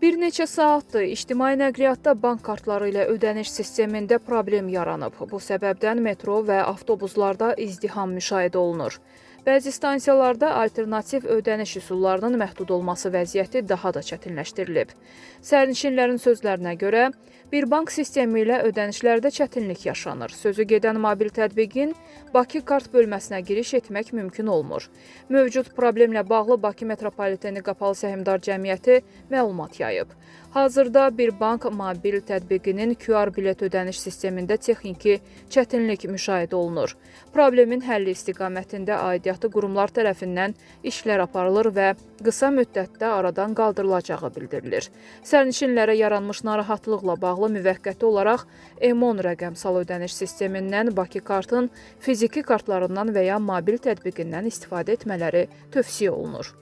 Bir neçə saatdır ictimai nəqliyyatda bank kartları ilə ödəniş sistemində problem yaranıb. Bu səbəbdən metro və avtobuslarda izdiham müşahidə olunur. Bəzi stansiyalarda alternativ ödəniş üsullarının məhdud olması vəziyyəti daha da çətinləşdirilib. Sərnişinlərin sözlərinə görə, bir bank sistemi ilə ödənişlərdə çətinlik yaşanır. Sözü gedən mobil tətbiqin Bakı kart bölməsinə giriş etmək mümkün olmur. Mövcud problemlə bağlı Bakı Metropoliteni Qapalı Səhmdar Cəmiyyəti məlumat yayıb. Hazırda bir bank mobil tətbiqinin QR bilet ödəniş sistemində texniki çətinlik müşahidə olunur. Problemin həlli istiqamətində aidiyyatı qurumlar tərəfindən işlər aparılır və qısa müddətdə aradan qaldırılacağı bildirilir. Sərnişinlərə yaranmış narahatlıqla bağlı müvəqqəti olaraq EMON rəqəmsal ödəniş sistemindən Bakı kartın fiziki kartlarından və ya mobil tətbiqindən istifadə etmələri tövsiyə olunur.